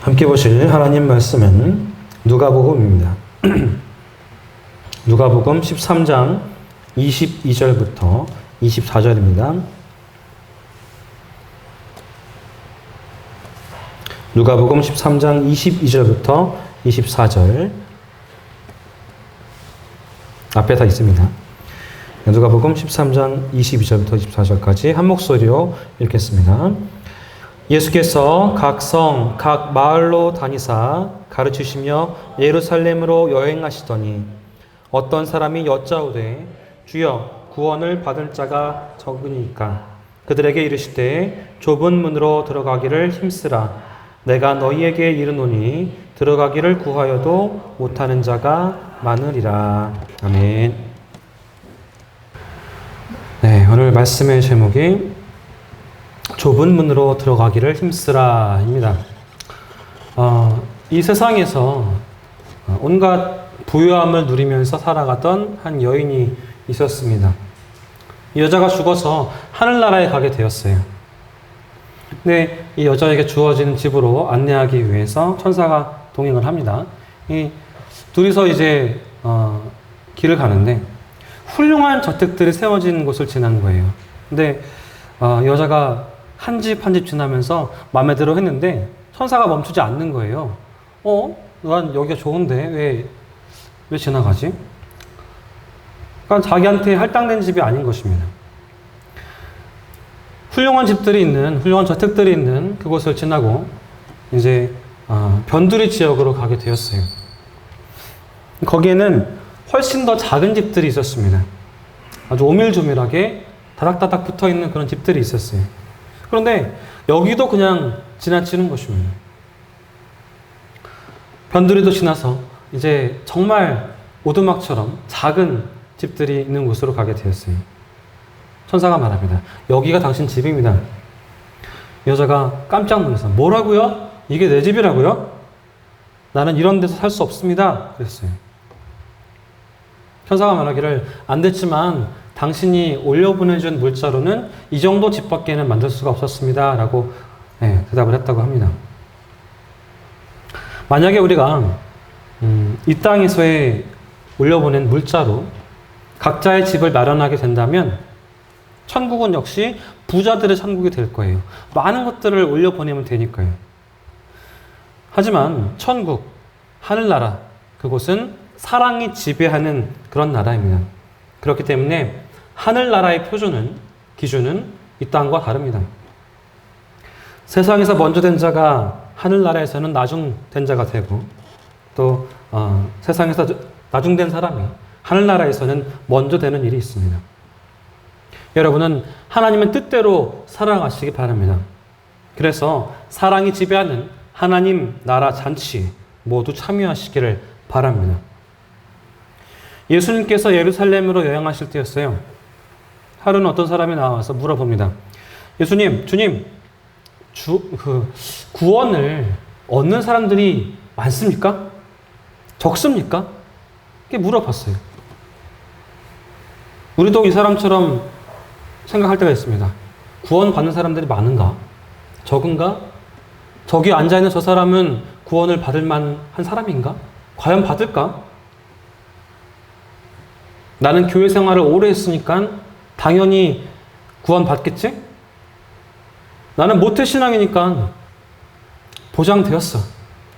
함께 보실 하나님 말씀은 누가복음입니다. 누가복음 13장 22절부터 24절입니다. 누가복음 13장 22절부터 24절 앞에 다 있습니다. 누가복음 13장 22절부터 24절까지 한 목소리로 읽겠습니다. 예수께서 각 성, 각 마을로 다니사 가르치시며 예루살렘으로 여행하시더니 어떤 사람이 여짜오되 주여 구원을 받을 자가 적으니까 그들에게 이르시되 좁은 문으로 들어가기를 힘쓰라 내가 너희에게 이르노니 들어가기를 구하여도 못하는 자가 많으리라. 아멘. 네, 오늘 말씀의 제목이 좁은 문으로 들어가기를 힘쓰라 입니다. 이 세상에서 온갖 부유함을 누리면서 살아가던 한 여인이 있었습니다. 이 여자가 죽어서 하늘나라에 가게 되었어요. 근데 이 여자에게 주어진 집으로 안내하기 위해서 천사가 동행을 합니다. 이 둘이서 이제 길을 가는데 훌륭한 저택들이 세워진 곳을 지난 거예요. 근데 여자가 한 집 한 집 지나면서 마음에 들어 했는데 천사가 멈추지 않는 거예요. 난 여기가 좋은데 왜 지나가지? 그러니까 자기한테 할당된 집이 아닌 것입니다. 훌륭한 집들이 있는, 훌륭한 저택들이 있는 그곳을 지나고 이제 변두리 지역으로 가게 되었어요. 거기에는 훨씬 더 작은 집들이 있었습니다. 아주 오밀조밀하게 다닥다닥 붙어있는 그런 집들이 있었어요. 그런데 여기도 그냥 지나치는 것입니다. 변두리도 지나서 이제 정말 오두막처럼 작은 집들이 있는 곳으로 가게 되었어요. 천사가 말합니다. 여기가 당신 집입니다. 여자가 깜짝 놀라서 뭐라고요? 이게 내 집이라고요? 나는 이런 데서 살 수 없습니다. 그랬어요. 천사가 말하기를 안 됐지만 당신이 올려보내준 물자로는 이 정도 집밖에는 만들 수가 없었습니다. 라고 대답을 했다고 합니다. 만약에 우리가 이 땅에서의 올려보낸 물자로 각자의 집을 마련하게 된다면 천국은 역시 부자들의 천국이 될 거예요. 많은 것들을 올려보내면 되니까요. 하지만 천국, 하늘나라, 그곳은 사랑이 지배하는 그런 나라입니다. 그렇기 때문에 하늘나라의 기준은 이 땅과 다릅니다. 세상에서 먼저 된 자가 하늘나라에서는 나중된 자가 되고 또 세상에서 나중된 사람이 하늘나라에서는 먼저 되는 일이 있습니다. 여러분은 하나님의 뜻대로 살아가시기 바랍니다. 그래서 사랑이 지배하는 하나님 나라 잔치에 모두 참여하시기를 바랍니다. 예수님께서 예루살렘으로 여행하실 때였어요. 하루는 어떤 사람이 나와서 물어봅니다. 예수님, 주님, 구원을 얻는 사람들이 많습니까? 적습니까? 이렇게 물어봤어요. 우리도 이 사람처럼 생각할 때가 있습니다. 구원 받는 사람들이 많은가? 적은가? 저기 앉아있는 저 사람은 구원을 받을 만한 사람인가? 과연 받을까? 나는 교회 생활을 오래 했으니까 당연히 구원 받겠지? 나는 모태신앙이니까 보장되었어.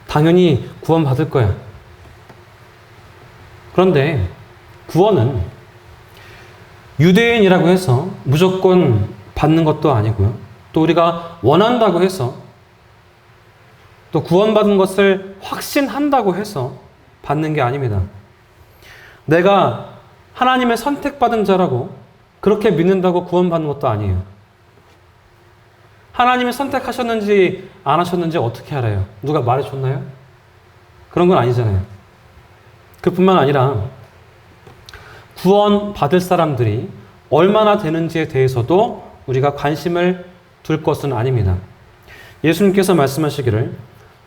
당연히 구원 받을 거야. 그런데 구원은 유대인이라고 해서 무조건 받는 것도 아니고요. 또 우리가 원한다고 해서 또 구원받은 것을 확신한다고 해서 받는 게 아닙니다. 내가 하나님의 선택받은 자라고 그렇게 믿는다고 구원받는 것도 아니에요. 하나님이 선택하셨는지 안 하셨는지 어떻게 알아요? 누가 말해줬나요? 그런 건 아니잖아요. 그뿐만 아니라 구원받을 사람들이 얼마나 되는지에 대해서도 우리가 관심을 둘 것은 아닙니다. 예수님께서 말씀하시기를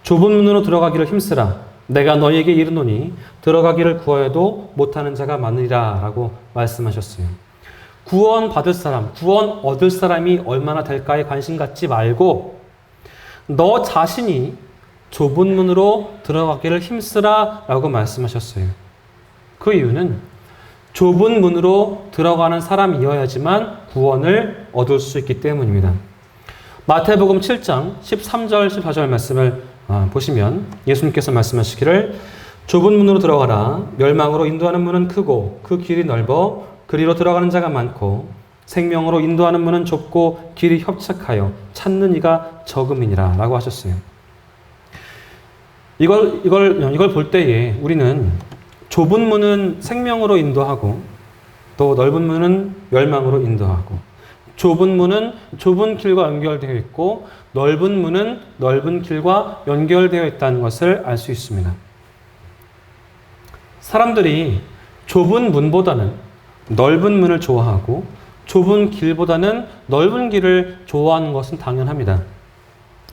좁은 문으로 들어가기를 힘쓰라 내가 너희에게 이르노니 들어가기를 구하여도 못하는 자가 많으리라 라고 말씀하셨어요. 구원 받을 사람, 구원 얻을 사람이 얼마나 될까에 관심 갖지 말고 너 자신이 좁은 문으로 들어가기를 힘쓰라 라고 말씀하셨어요. 그 이유는 좁은 문으로 들어가는 사람이어야지만 구원을 얻을 수 있기 때문입니다. 마태복음 7장 13절 14절 말씀을 보시면 예수님께서 말씀하시기를 좁은 문으로 들어가라. 멸망으로 인도하는 문은 크고 그 길이 넓어 그리로 들어가는 자가 많고 생명으로 인도하는 문은 좁고 길이 협착하여 찾는 이가 적음이니라 라고 하셨어요. 이걸 볼 때에 우리는 좁은 문은 생명으로 인도하고 또 넓은 문은 멸망으로 인도하고 좁은 문은 좁은 길과 연결되어 있고 넓은 문은 넓은 길과 연결되어 있다는 것을 알 수 있습니다. 사람들이 좁은 문보다는 넓은 문을 좋아하고 좁은 길보다는 넓은 길을 좋아하는 것은 당연합니다.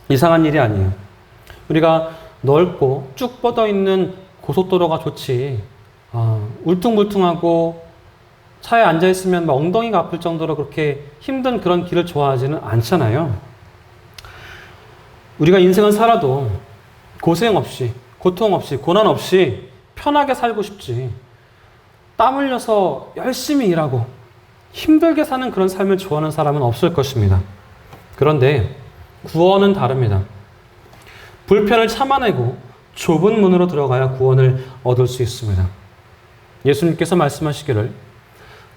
이상한 일이 아니에요. 우리가 넓고 쭉 뻗어 있는 고속도로가 좋지, 울퉁불퉁하고 차에 앉아있으면 막 엉덩이가 아플 정도로 그렇게 힘든 그런 길을 좋아하지는 않잖아요. 우리가 인생을 살아도 고생 없이, 고통 없이, 고난 없이 편하게 살고 싶지. 땀 흘려서 열심히 일하고 힘들게 사는 그런 삶을 좋아하는 사람은 없을 것입니다. 그런데 구원은 다릅니다. 불편을 참아내고 좁은 문으로 들어가야 구원을 얻을 수 있습니다. 예수님께서 말씀하시기를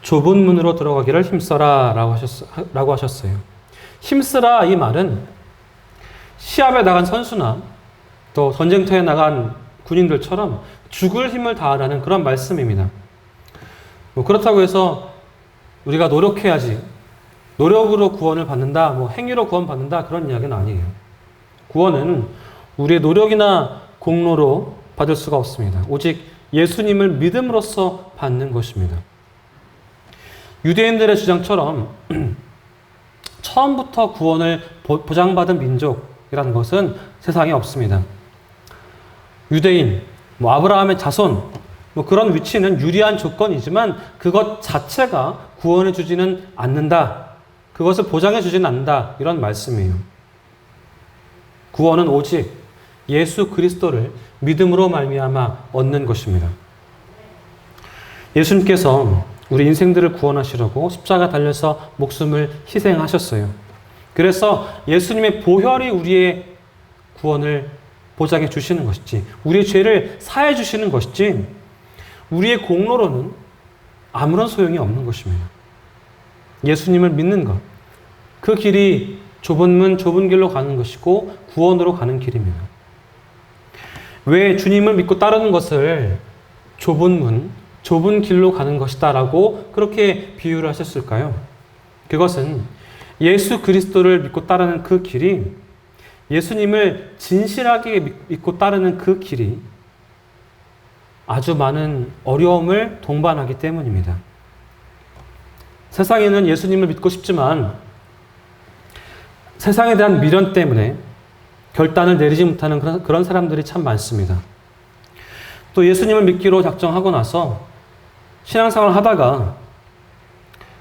좁은 문으로 들어가기를 힘써라 라고 하셨어요. 힘쓰라 이 말은 시합에 나간 선수나 또 전쟁터에 나간 군인들처럼 죽을 힘을 다하라는 그런 말씀입니다. 그렇다고 해서 우리가 노력해야지, 노력으로 구원을 받는다, 행위로 구원받는다 그런 이야기는 아니에요. 구원은 우리의 노력이나 공로로 받을 수가 없습니다. 오직 예수님을 믿음으로써 받는 것입니다. 유대인들의 주장처럼 처음부터 구원을 보장받은 민족이라는 것은 세상에 없습니다. 유대인, 아브라함의 자손, 그런 위치는 유리한 조건이지만 그것 자체가 구원해 주지는 않는다. 그것을 보장해 주지는 않는다. 이런 말씀이에요. 구원은 오직 예수 그리스도를 믿음으로 말미암아 얻는 것입니다. 예수님께서 우리 인생들을 구원하시려고 십자가 달려서 목숨을 희생하셨어요. 그래서 예수님의 보혈이 우리의 구원을 보장해 주시는 것이지, 우리의 죄를 사해 주시는 것이지, 우리의 공로로는 아무런 소용이 없는 것입니다. 예수님을 믿는 것, 그 길이 좁은 문, 좁은 길로 가는 것이고 구원으로 가는 길입니다. 왜 주님을 믿고 따르는 것을 좁은 문, 좁은 길로 가는 것이다 라고 그렇게 비유를 하셨을까요? 그것은 예수 그리스도를 믿고 따르는 그 길이, 예수님을 진실하게 믿고 따르는 그 길이 아주 많은 어려움을 동반하기 때문입니다. 세상에는 예수님을 믿고 싶지만 세상에 대한 미련 때문에 결단을 내리지 못하는 그런 사람들이 참 많습니다. 또 예수님을 믿기로 작정하고 나서 신앙생활을 하다가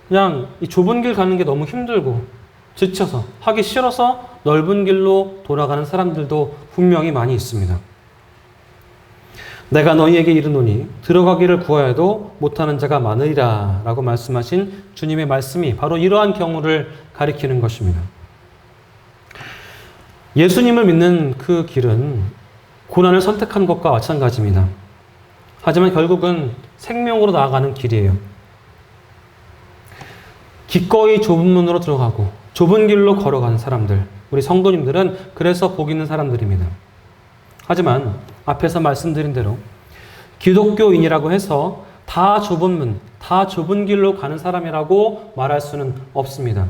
그냥 이 좁은 길 가는 게 너무 힘들고 지쳐서 하기 싫어서 넓은 길로 돌아가는 사람들도 분명히 많이 있습니다. 내가 너희에게 이르노니 들어가기를 구하여도 못하는 자가 많으리라 라고 말씀하신 주님의 말씀이 바로 이러한 경우를 가리키는 것입니다. 예수님을 믿는 그 길은 고난을 선택한 것과 마찬가지입니다. 하지만 결국은 생명으로 나아가는 길이에요. 기꺼이 좁은 문으로 들어가고 좁은 길로 걸어가는 사람들, 우리 성도님들은 그래서 복 있는 사람들입니다. 하지만 앞에서 말씀드린 대로 기독교인이라고 해서 다 좁은 문, 다 좁은 길로 가는 사람이라고 말할 수는 없습니다.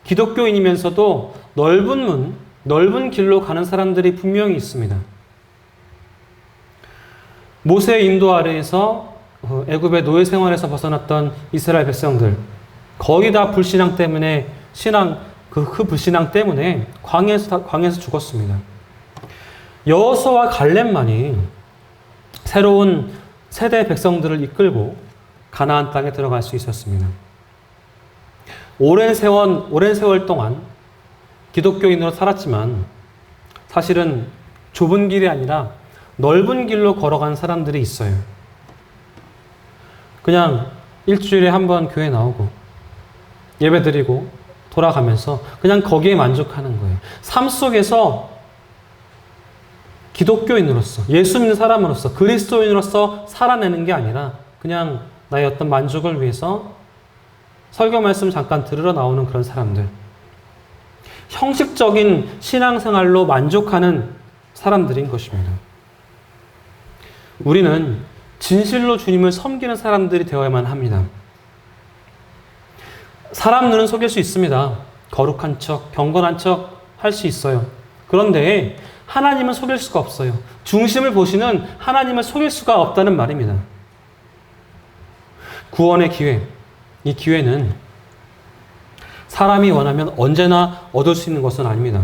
기독교인이면서도 넓은 문, 넓은 길로 가는 사람들이 분명히 있습니다. 모세의 인도 아래에서 애굽의 노예 생활에서 벗어났던 이스라엘 백성들, 거의 다 불신앙 때문에 그 불신앙 때문에 광야에서 죽었습니다. 여호수아와 갈렙만이 새로운 세대 백성들을 이끌고 가나안 땅에 들어갈 수 있었습니다. 오랜 세월 동안 기독교인으로 살았지만 사실은 좁은 길이 아니라 넓은 길로 걸어가는 사람들이 있어요. 그냥 일주일에 한 번 교회 나오고 예배드리고 돌아가면서 그냥 거기에 만족하는 거예요. 삶 속에서 기독교인으로서, 예수 믿는 사람으로서, 그리스도인으로서 살아내는 게 아니라 그냥 나의 어떤 만족을 위해서 설교 말씀 잠깐 들으러 나오는 그런 사람들. 형식적인 신앙생활로 만족하는 사람들인 것입니다. 우리는 진실로 주님을 섬기는 사람들이 되어야만 합니다. 사람 눈은 속일 수 있습니다. 거룩한 척, 경건한 척 할 수 있어요. 그런데 하나님은 속일 수가 없어요. 중심을 보시는 하나님을 속일 수가 없다는 말입니다. 구원의 기회, 이 기회는 사람이 원하면 언제나 얻을 수 있는 것은 아닙니다.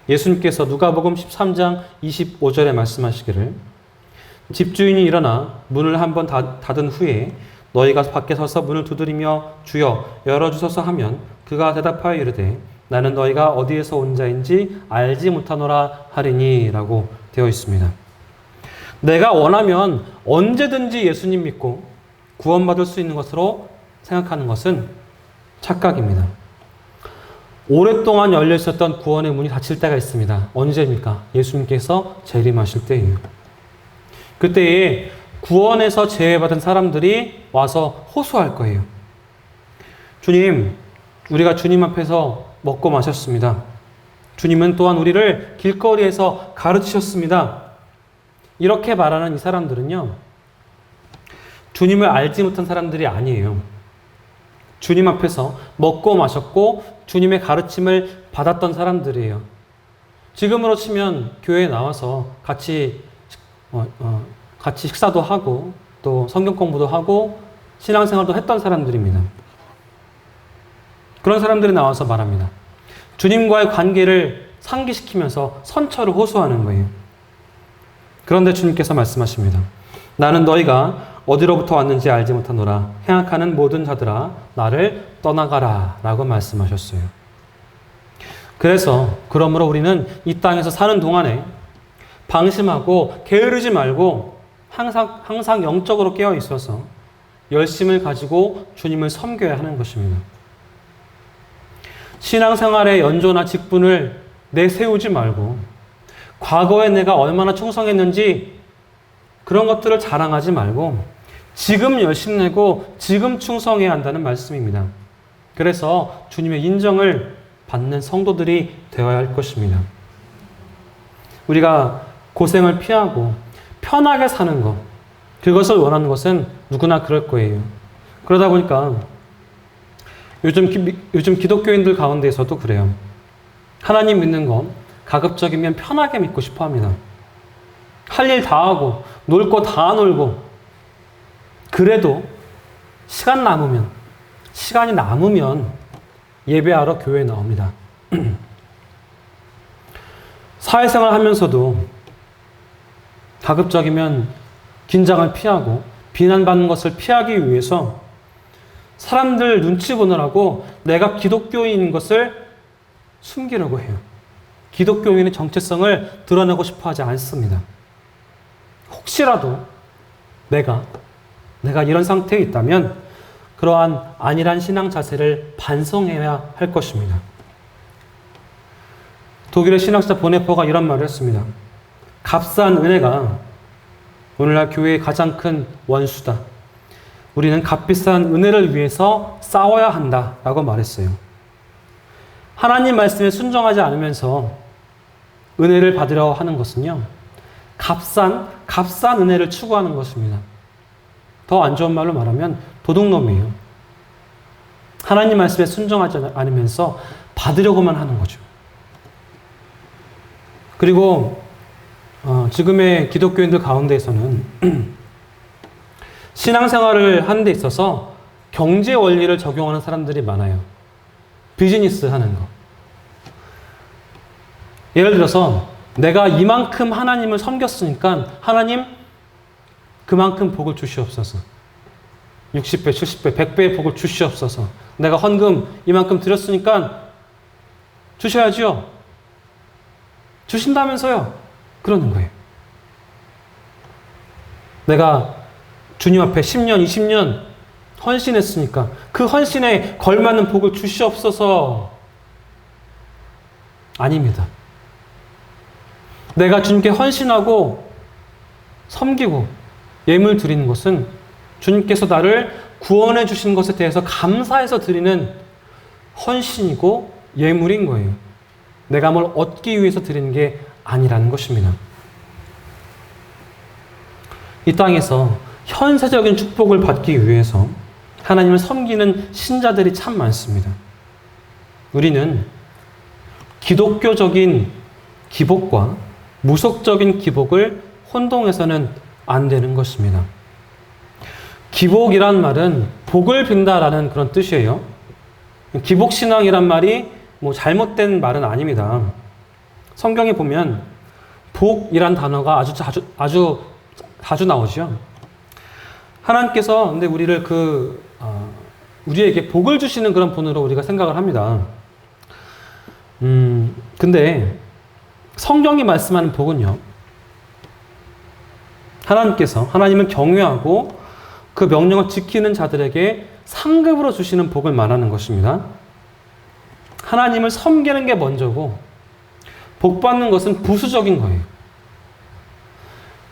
예수님께서 누가복음 13장 25절에 말씀하시기를 집주인이 일어나 문을 한번 닫은 후에 너희가 밖에 서서 문을 두드리며 주여 열어주소서 하면 그가 대답하여 이르되 나는 너희가 어디에서 온 자인지 알지 못하노라 하리니 라고 되어 있습니다. 내가 원하면 언제든지 예수님 믿고 구원받을 수 있는 것으로 생각하는 것은 착각입니다. 오랫동안 열려 있었던 구원의 문이 닫힐 때가 있습니다. 언제입니까? 예수님께서 재림하실 때예요. 그때에 구원에서 제외받은 사람들이 와서 호소할 거예요. 주님, 우리가 주님 앞에서 먹고 마셨습니다. 주님은 또한 우리를 길거리에서 가르치셨습니다. 이렇게 말하는 이 사람들은요, 주님을 알지 못한 사람들이 아니에요. 주님 앞에서 먹고 마셨고 주님의 가르침을 받았던 사람들이에요. 지금으로 치면 교회에 나와서 같이 식사도 하고 또 성경 공부도 하고 신앙생활도 했던 사람들입니다. 그런 사람들이 나와서 말합니다. 주님과의 관계를 상기시키면서 선처를 호소하는 거예요. 그런데 주님께서 말씀하십니다. 나는 너희가 어디로부터 왔는지 알지 못하노라. 행악하는 모든 자들아 나를 떠나가라 라고 말씀하셨어요. 그러므로 우리는 이 땅에서 사는 동안에 방심하고 게으르지 말고 항상 영적으로 깨어 있어서 열심을 가지고 주님을 섬겨야 하는 것입니다. 신앙생활의 연조나 직분을 내세우지 말고 과거에 내가 얼마나 충성했는지 그런 것들을 자랑하지 말고 지금 열심 내고 지금 충성해야 한다는 말씀입니다. 그래서 주님의 인정을 받는 성도들이 되어야 할 것입니다. 우리가 고생을 피하고 편하게 사는 것, 그것을 원하는 것은 누구나 그럴 거예요. 그러다 보니까 요즘 기독교인들 가운데에서도 그래요. 하나님 믿는 건 가급적이면 편하게 믿고 싶어 합니다. 할 일 다 하고 놀 거 다 놀고 그래도 시간이 남으면 예배하러 교회에 나옵니다. 사회생활 하면서도 가급적이면 긴장을 피하고 비난받는 것을 피하기 위해서 사람들 눈치 보느라고 내가 기독교인인 것을 숨기려고 해요. 기독교인의 정체성을 드러내고 싶어 하지 않습니다. 혹시라도 내가 이런 상태에 있다면 그러한 안일한 신앙 자세를 반성해야 할 것입니다. 독일의 신학자 보네퍼가 이런 말을 했습니다. 값싼 은혜가 오늘날 교회의 가장 큰 원수다. 우리는 값비싼 은혜를 위해서 싸워야 한다라고 말했어요. 하나님 말씀에 순종하지 않으면서 은혜를 받으려 하는 것은요, 값싼 은혜를 추구하는 것입니다. 더 안 좋은 말로 말하면 도둑놈이에요. 하나님 말씀에 순종하지 않으면서 받으려고만 하는 거죠. 그리고 지금의 기독교인들 가운데에서는 신앙생활을 하는 데 있어서 경제 원리를 적용하는 사람들이 많아요. 비즈니스 하는 거. 예를 들어서 내가 이만큼 하나님을 섬겼으니까 하나님 그만큼 복을 주시옵소서. 60배, 70배, 100배의 복을 주시옵소서. 내가 헌금 이만큼 드렸으니까 주셔야지요. 주신다면서요. 그러는 거예요. 내가 주님 앞에 10년, 20년 헌신했으니까 그 헌신에 걸맞는 복을 주시옵소서. 아닙니다. 내가 주님께 헌신하고 섬기고 예물 드리는 것은 주님께서 나를 구원해 주신 것에 대해서 감사해서 드리는 헌신이고 예물인 거예요. 내가 뭘 얻기 위해서 드리는 게 아니라는 것입니다. 이 땅에서 현세적인 축복을 받기 위해서 하나님을 섬기는 신자들이 참 많습니다. 우리는 기독교적인 기복과 무속적인 기복을 혼동해서는 안 되는 것입니다. 기복이란 말은 복을 빈다라는 그런 뜻이에요. 기복신앙이란 말이 잘못된 말은 아닙니다. 성경에 보면 복이란 단어가 아주 자주 나오죠. 하나님께서 근데 우리를 우리에게 복을 주시는 그런 분으로 우리가 생각을 합니다. 근데 성경이 말씀하는 복은요, 하나님을 경외하고 그 명령을 지키는 자들에게 상급으로 주시는 복을 말하는 것입니다. 하나님을 섬기는 게 먼저고 복 받는 것은 부수적인 거예요.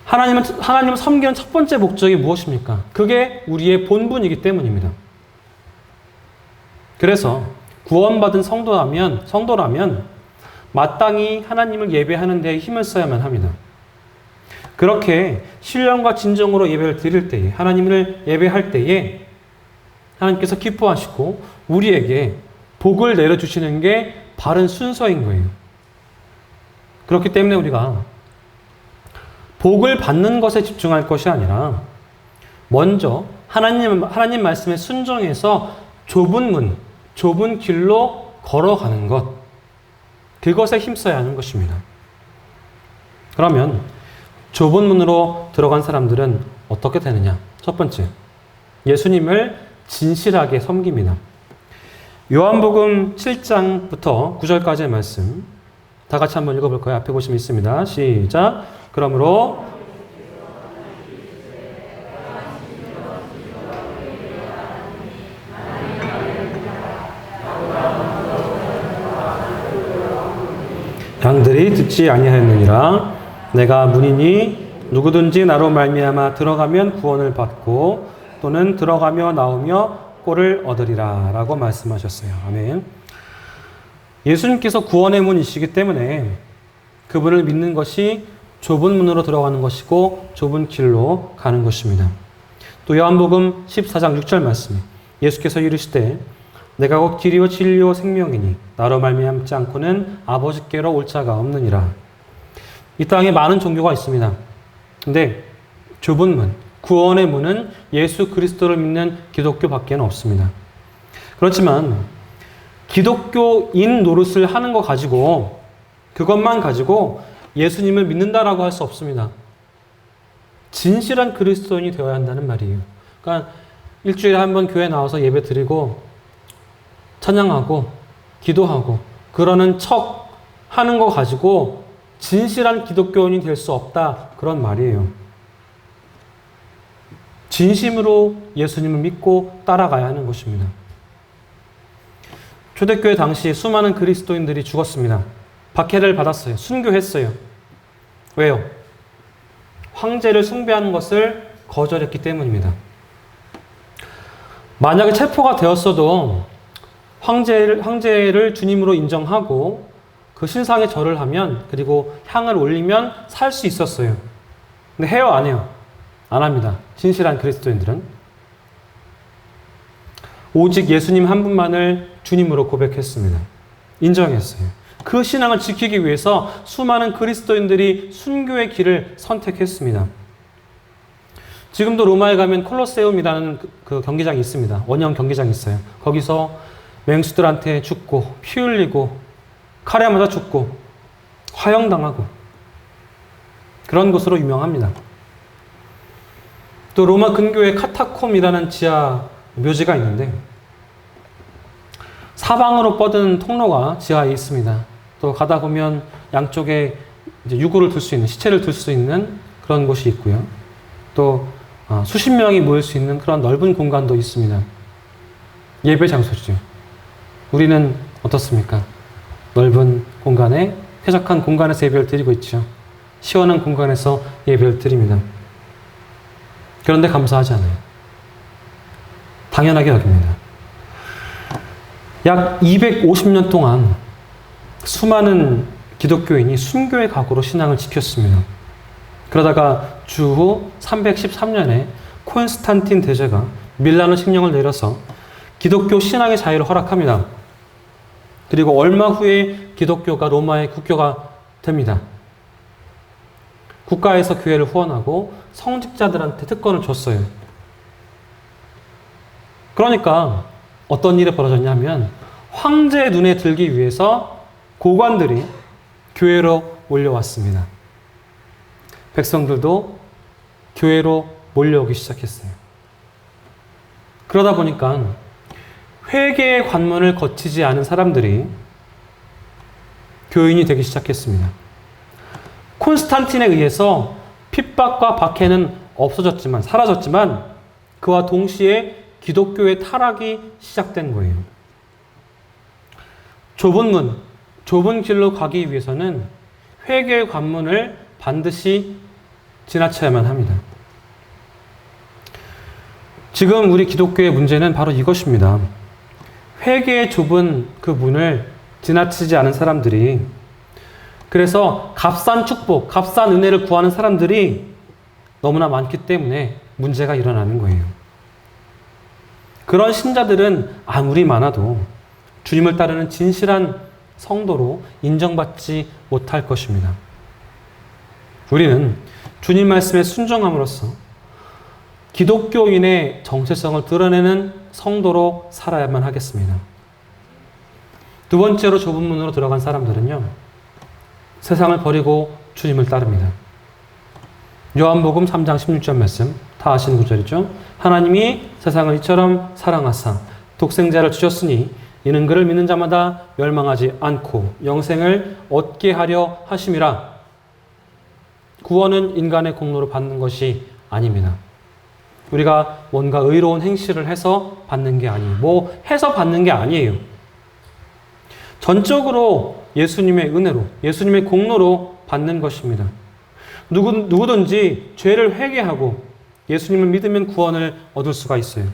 하나님을 섬기는 첫 번째 목적이 무엇입니까? 그게 우리의 본분이기 때문입니다. 그래서 구원받은 성도라면 마땅히 하나님을 예배하는 데 힘을 써야만 합니다. 그렇게 신령과 진정으로 예배를 드릴 때에, 하나님을 예배할 때에 하나님께서 기뻐하시고 우리에게 복을 내려주시는 게 바른 순서인 거예요. 그렇기 때문에 우리가 복을 받는 것에 집중할 것이 아니라 먼저 하나님 말씀에 순종해서 좁은 길로 걸어가는 것, 그것에 힘써야 하는 것입니다. 그러면 좁은 문으로 들어간 사람들은 어떻게 되느냐? 첫 번째, 예수님을 진실하게 섬깁니다. 요한복음 7장부터 9절까지의 말씀 다 같이 한번 읽어볼까요? 앞에 보시면 있습니다. 시작. 그러므로 양들이 듣지 아니하였느니라. 내가 문이니 누구든지 나로 말미암아 들어가면 구원을 받고 또는 들어가며 나오며 꼴을 얻으리라 라고 말씀하셨어요. 아멘. 예수님께서 구원의 문이시기 때문에 그분을 믿는 것이 좁은 문으로 들어가는 것이고 좁은 길로 가는 것입니다. 또 요한복음 14장 6절 말씀, 예수께서 이르시되 내가 곧 길이요 진리요 생명이니 나로 말미암지 않고는 아버지께로 올 자가 없느니라. 이 땅에 많은 종교가 있습니다. 근데 좁은 문, 구원의 문은 예수 그리스도를 믿는 기독교밖에 없습니다. 그렇지만 기독교인 노릇을 하는 거 가지고, 그것만 가지고 예수님을 믿는다라고 할 수 없습니다. 진실한 그리스도인이 되어야 한다는 말이에요. 그러니까 일주일에 한 번 교회 나와서 예배 드리고 찬양하고 기도하고 그러는 척 하는 거 가지고 진실한 기독교인이 될 수 없다, 그런 말이에요. 진심으로 예수님을 믿고 따라가야 하는 것입니다. 초대교회 당시 수많은 그리스도인들이 죽었습니다. 박해를 받았어요. 순교했어요. 왜요? 황제를 숭배하는 것을 거절했기 때문입니다. 만약에 체포가 되었어도 황제를 주님으로 인정하고 그 신상에 절을 하면, 그리고 향을 올리면 살 수 있었어요. 근데 해요, 안 해요? 안 합니다. 진실한 그리스도인들은. 오직 예수님 한 분만을 주님으로 고백했습니다. 인정했어요. 그 신앙을 지키기 위해서 수많은 그리스도인들이 순교의 길을 선택했습니다. 지금도 로마에 가면 콜로세움이라는 그 경기장이 있습니다. 원형 경기장이 있어요. 거기서 맹수들한테 죽고 피 흘리고 칼에 맞아 죽고 화형당하고 그런 곳으로 유명합니다. 또 로마 근교에 카타콤이라는 지하 묘지가 있는데 사방으로 뻗은 통로가 지하에 있습니다. 또 가다 보면 양쪽에 이제 유골을 둘 수 있는, 시체를 둘 수 있는 그런 곳이 있고요. 또 수십 명이 모일 수 있는 그런 넓은 공간도 있습니다. 예배 장소죠. 우리는 어떻습니까? 넓은 공간에, 쾌적한 공간에서 예배를 드리고 있죠. 시원한 공간에서 예배를 드립니다. 그런데 감사하지 않아요. 당연하게 여깁니다. 약 250년 동안 수많은 기독교인이 순교의 각오로 신앙을 지켰습니다. 그러다가 주후 313년에 콘스탄틴 대제가 밀라노 칙령을 내려서 기독교 신앙의 자유를 허락합니다. 그리고 얼마 후에 기독교가 로마의 국교가 됩니다. 국가에서 교회를 후원하고 성직자들한테 특권을 줬어요. 그러니까 어떤 일이 벌어졌냐면 황제의 눈에 들기 위해서 고관들이 교회로 몰려왔습니다. 백성들도 교회로 몰려오기 시작했어요. 그러다 보니까 회개의 관문을 거치지 않은 사람들이 교인이 되기 시작했습니다. 콘스탄틴에 의해서 핍박과 박해는 없어졌지만, 사라졌지만 그와 동시에 기독교의 타락이 시작된 거예요. 좁은 문, 좁은 길로 가기 위해서는 회개의 관문을 반드시 지나쳐야만 합니다. 지금 우리 기독교의 문제는 바로 이것입니다. 회개의 좁은 그 문을 지나치지 않은 사람들이, 그래서 값싼 축복, 값싼 은혜를 구하는 사람들이 너무나 많기 때문에 문제가 일어나는 거예요. 그런 신자들은 아무리 많아도 주님을 따르는 진실한 성도로 인정받지 못할 것입니다. 우리는 주님 말씀에 순종함으로써 기독교인의 정체성을 드러내는 성도로 살아야만 하겠습니다. 두 번째로 좁은 문으로 들어간 사람들은요, 세상을 버리고 주님을 따릅니다. 요한복음 3장 16절 말씀, 다 아시는 구절이죠. 하나님이 세상을 이처럼 사랑하사 독생자를 주셨으니 이는 그를 믿는 자마다 멸망하지 않고 영생을 얻게 하려 하심이라. 구원은 인간의 공로로 받는 것이 아닙니다. 우리가 뭔가 의로운 행실을 해서 받는 게 아니에요. 뭐 해서 받는 게 아니에요. 전적으로 예수님의 은혜로, 예수님의 공로로 받는 것입니다. 누구든지 죄를 회개하고 예수님을 믿으면 구원을 얻을 수가 있어요.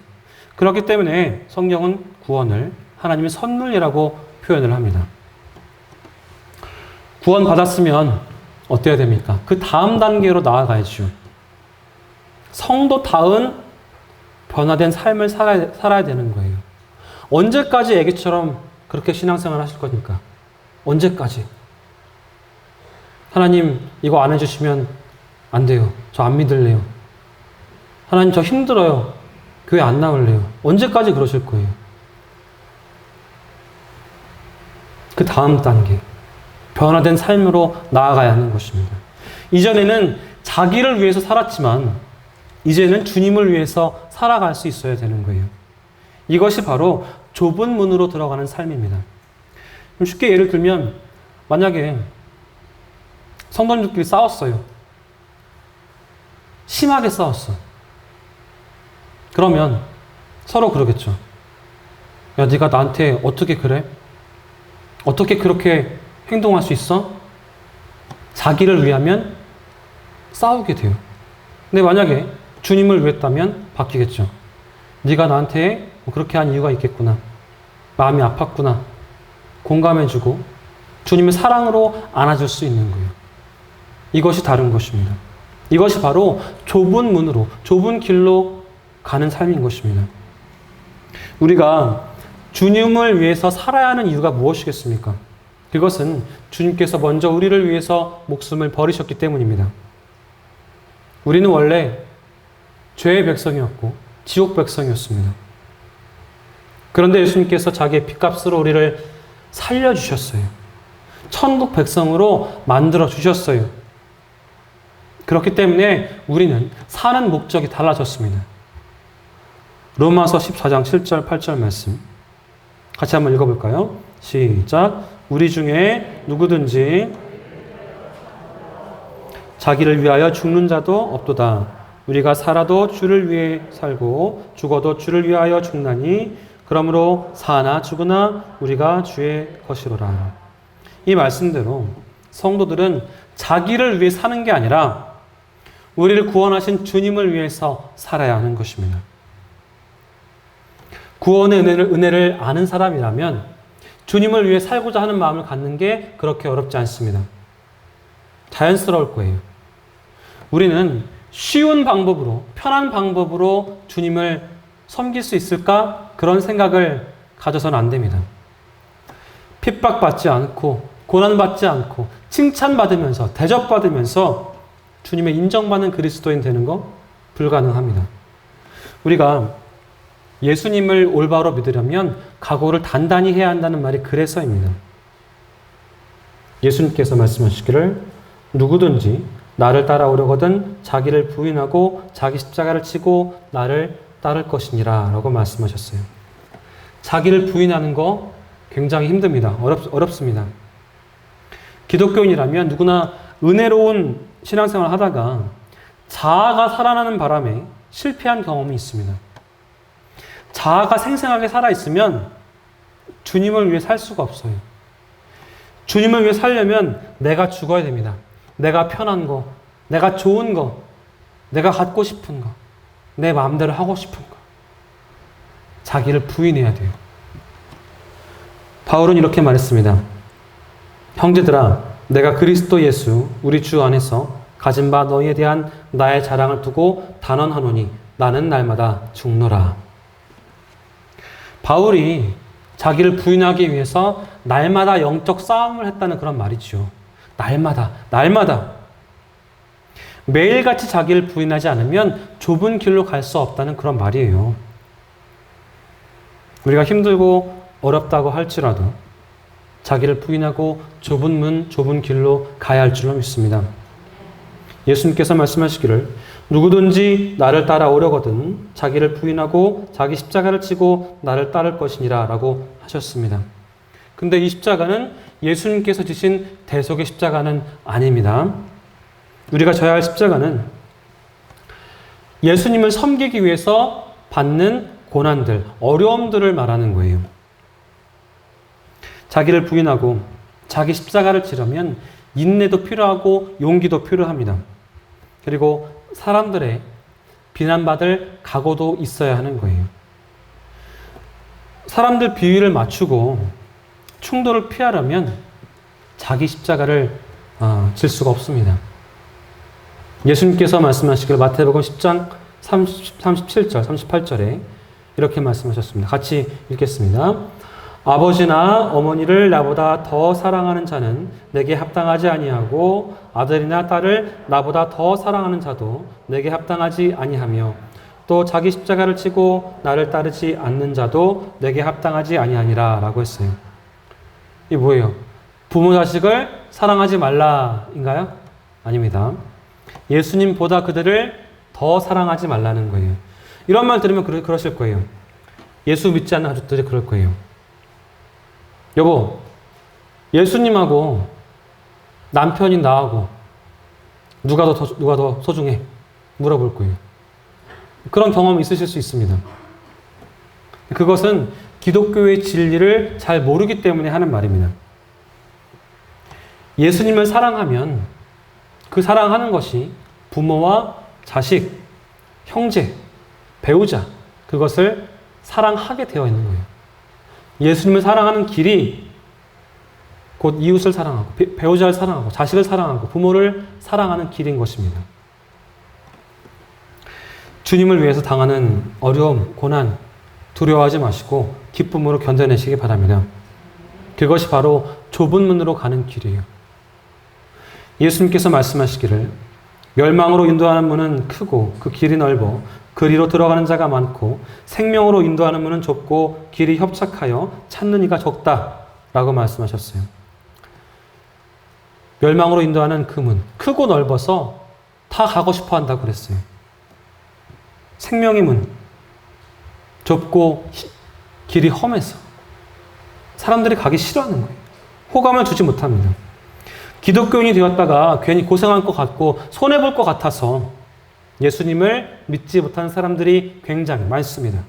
그렇기 때문에 성경은 구원을 하나님의 선물이라고 표현을 합니다. 구원 받았으면 어때야 됩니까? 그 다음 단계로 나아가야죠. 성도다운 변화된 삶을 살아야 되는 거예요. 언제까지 애기처럼 그렇게 신앙생활 하실 겁니까? 언제까지? 하나님 이거 안 해주시면 안 돼요. 저 안 믿을래요. 하나님 저 힘들어요. 교회 안 나올래요. 언제까지 그러실 거예요? 그 다음 단계, 변화된 삶으로 나아가야 하는 것입니다. 이전에는 자기를 위해서 살았지만 이제는 주님을 위해서 살아갈 수 있어야 되는 거예요. 이것이 바로 좁은 문으로 들어가는 삶입니다. 쉽게 예를 들면 만약에 성도님들끼리 싸웠어요. 심하게 싸웠어. 그러면 서로 그러겠죠. 야, 네가 나한테 어떻게 그래? 어떻게 그렇게 행동할 수 있어? 자기를 위하면 싸우게 돼요. 근데 만약에 주님을 위했다면 바뀌겠죠. 네가 나한테 그렇게 한 이유가 있겠구나. 마음이 아팠구나. 공감해주고 주님의 사랑으로 안아줄 수 있는 거예요. 이것이 다른 것입니다. 이것이 바로 좁은 문으로, 좁은 길로 가는 삶인 것입니다. 우리가 주님을 위해서 살아야 하는 이유가 무엇이겠습니까? 그것은 주님께서 먼저 우리를 위해서 목숨을 버리셨기 때문입니다. 우리는 원래 죄의 백성이었고 지옥 백성이었습니다. 그런데 예수님께서 자기의 핏값으로 우리를 살려주셨어요. 천국 백성으로 만들어주셨어요. 그렇기 때문에 우리는 사는 목적이 달라졌습니다. 로마서 14장 7절 8절 말씀 같이 한번 읽어볼까요? 시작. 우리 중에 누구든지 자기를 위하여 죽는 자도 없도다. 우리가 살아도 주를 위해 살고 죽어도 주를 위하여 죽나니 그러므로 사나 죽으나 우리가 주의 것이로라. 이 말씀대로 성도들은 자기를 위해 사는 게 아니라 우리를 구원하신 주님을 위해서 살아야 하는 것입니다. 구원의 은혜를 아는 사람이라면 주님을 위해 살고자 하는 마음을 갖는 게 그렇게 어렵지 않습니다. 자연스러울 거예요. 우리는 쉬운 방법으로, 편한 방법으로 주님을 섬길 수 있을까? 그런 생각을 가져서는 안 됩니다. 핍박받지 않고, 고난받지 않고, 칭찬받으면서, 대접받으면서 주님의 인정받는 그리스도인 되는 거 불가능합니다. 우리가 예수님을 올바로 믿으려면 각오를 단단히 해야 한다는 말이 그래서입니다. 예수님께서 말씀하시기를 누구든지 나를 따라오려거든 자기를 부인하고 자기 십자가를 치고 나를 따를 것이니라 라고 말씀하셨어요. 자기를 부인하는 거 굉장히 힘듭니다. 어렵습니다. 기독교인이라면 누구나 은혜로운 신앙생활을 하다가 자아가 살아나는 바람에 실패한 경험이 있습니다. 자아가 생생하게 살아있으면 주님을 위해 살 수가 없어요. 주님을 위해 살려면 내가 죽어야 됩니다. 내가 편한 거, 내가 좋은 거, 내가 갖고 싶은 거, 내 마음대로 하고 싶은 거. 자기를 부인해야 돼요. 바울은 이렇게 말했습니다. 형제들아, 내가 그리스도 예수 우리 주 안에서 가진 바 너희에 대한 나의 자랑을 두고 단언하노니 나는 날마다 죽노라. 바울이 자기를 부인하기 위해서 날마다 영적 싸움을 했다는 그런 말이죠. 날마다. 매일같이 자기를 부인하지 않으면 좁은 길로 갈 수 없다는 그런 말이에요. 우리가 힘들고 어렵다고 할지라도 자기를 부인하고 좁은 문, 좁은 길로 가야 할 줄로 믿습니다. 예수님께서 말씀하시기를 누구든지 나를 따라오려거든 자기를 부인하고 자기 십자가를 치고 나를 따를 것이니라 라고 하셨습니다. 근데 이 십자가는 예수님께서 지신 대속의 십자가는 아닙니다. 우리가 져야 할 십자가는 예수님을 섬기기 위해서 받는 고난들, 어려움들을 말하는 거예요. 자기를 부인하고 자기 십자가를 지려면 인내도 필요하고 용기도 필요합니다. 그리고 사람들의 비난받을 각오도 있어야 하는 거예요. 사람들 비위를 맞추고 충돌을 피하려면 자기 십자가를 질 수가 없습니다. 예수님께서 말씀하시기를 마태복음 10장 37절, 38절에 이렇게 말씀하셨습니다. 같이 읽겠습니다. 아버지나 어머니를 나보다 더 사랑하는 자는 내게 합당하지 아니하고 아들이나 딸을 나보다 더 사랑하는 자도 내게 합당하지 아니하며 또 자기 십자가를 치고 나를 따르지 않는 자도 내게 합당하지 아니하니라 라고 했어요. 이게 뭐예요? 부모 자식을 사랑하지 말라인가요? 아닙니다. 예수님보다 그들을 더 사랑하지 말라는 거예요. 이런 말 들으면 그러실 거예요. 예수 믿지 않는 가족들이 그럴 거예요. 여보, 예수님하고 남편이 나하고 누가 더 소중해? 물어볼 거예요. 그런 경험이 있으실 수 있습니다. 그것은 기독교의 진리를 잘 모르기 때문에 하는 말입니다. 예수님을 사랑하면 그 사랑하는 것이 부모와 자식, 형제, 배우자, 그것을 사랑하게 되어 있는 거예요. 예수님을 사랑하는 길이 곧 이웃을 사랑하고 배우자를 사랑하고 자식을 사랑하고 부모를 사랑하는 길인 것입니다. 주님을 위해서 당하는 어려움, 고난 두려워하지 마시고 기쁨으로 견뎌내시기 바랍니다. 그것이 바로 좁은 문으로 가는 길이에요. 예수님께서 말씀하시기를 멸망으로 인도하는 문은 크고 그 길이 넓어 그리로 들어가는 자가 많고 생명으로 인도하는 문은 좁고 길이 협착하여 찾는 이가 적다 라고 말씀하셨어요. 멸망으로 인도하는 그 문, 크고 넓어서 다 가고 싶어 한다고 그랬어요. 생명의 문, 좁고 길이 험해서 사람들이 가기 싫어하는 거예요. 호감을 주지 못합니다. 기독교인이 되었다가 괜히 고생할 것 같고 손해볼 것 같아서 예수님을 믿지 못한 사람들이 굉장히 많습니다.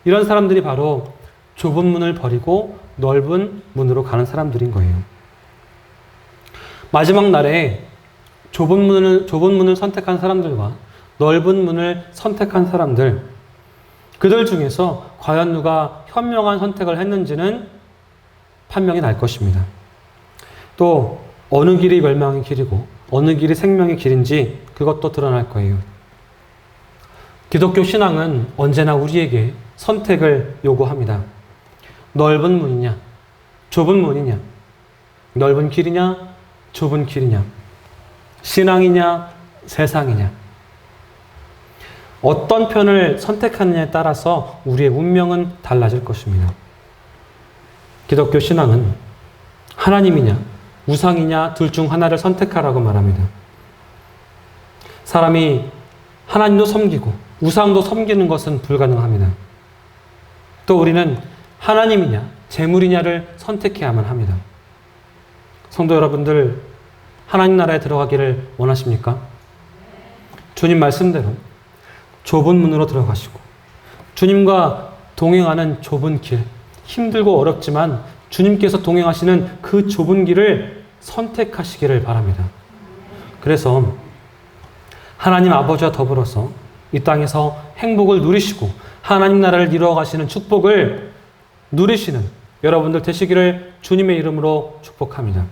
이런 사람들이 바로 좁은 문을 버리고 넓은 문으로 가는 사람들인 거예요. 마지막 날에 좁은 문을 선택한 사람들과 넓은 문을 선택한 사람들, 그들 중에서 과연 누가 현명한 선택을 했는지는 판명이 날 것입니다. 또 어느 길이 멸망의 길이고 어느 길이 생명의 길인지 그것도 드러날 거예요. 기독교 신앙은 언제나 우리에게 선택을 요구합니다. 넓은 문이냐, 좁은 문이냐, 넓은 길이냐, 좁은 길이냐, 신앙이냐, 세상이냐. 어떤 편을 선택하느냐에 따라서 우리의 운명은 달라질 것입니다. 기독교 신앙은 하나님이냐, 우상이냐 둘 중 하나를 선택하라고 말합니다. 사람이 하나님도 섬기고 우상도 섬기는 것은 불가능합니다. 또 우리는 하나님이냐, 재물이냐를 선택해야만 합니다. 성도 여러분들, 하나님 나라에 들어가기를 원하십니까? 주님 말씀대로 좁은 문으로 들어가시고 주님과 동행하는 좁은 길, 힘들고 어렵지만 주님께서 동행하시는 그 좁은 길을 선택하시기를 바랍니다. 그래서 하나님 아버지와 더불어서 이 땅에서 행복을 누리시고 하나님 나라를 이루어 가시는 축복을 누리시는 여러분들 되시기를 주님의 이름으로 축복합니다.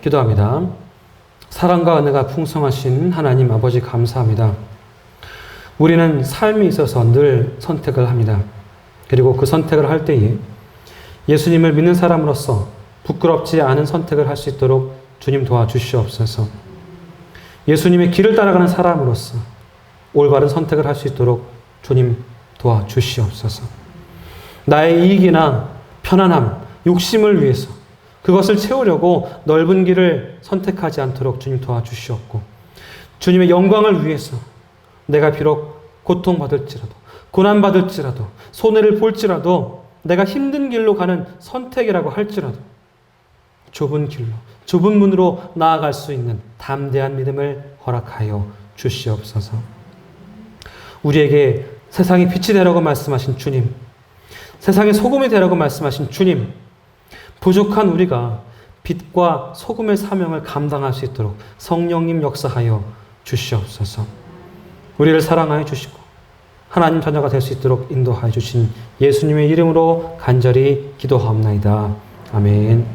기도합니다. 사랑과 은혜가 풍성하신 하나님 아버지 감사합니다. 우리는 삶에 있어서 늘 선택을 합니다. 그리고 그 선택을 할 때에 예수님을 믿는 사람으로서 부끄럽지 않은 선택을 할 수 있도록 주님 도와주시옵소서. 예수님의 길을 따라가는 사람으로서 올바른 선택을 할 수 있도록 주님 도와주시옵소서. 나의 이익이나 편안함, 욕심을 위해서 그것을 채우려고 넓은 길을 선택하지 않도록 주님 도와주시옵고, 주님의 영광을 위해서 내가 비록 고통받을지라도 고난받을지라도 손해를 볼지라도 내가 힘든 길로 가는 선택이라고 할지라도 좁은 길로 좁은 문으로 나아갈 수 있는 담대한 믿음을 허락하여 주시옵소서. 우리에게 세상의 빛이 되라고 말씀하신 주님, 세상의 소금이 되라고 말씀하신 주님, 부족한 우리가 빛과 소금의 사명을 감당할 수 있도록 성령님 역사하여 주시옵소서. 우리를 사랑하여 주시고 하나님 자녀가 될 수 있도록 인도하여 주신 예수님의 이름으로 간절히 기도하옵나이다. 아멘.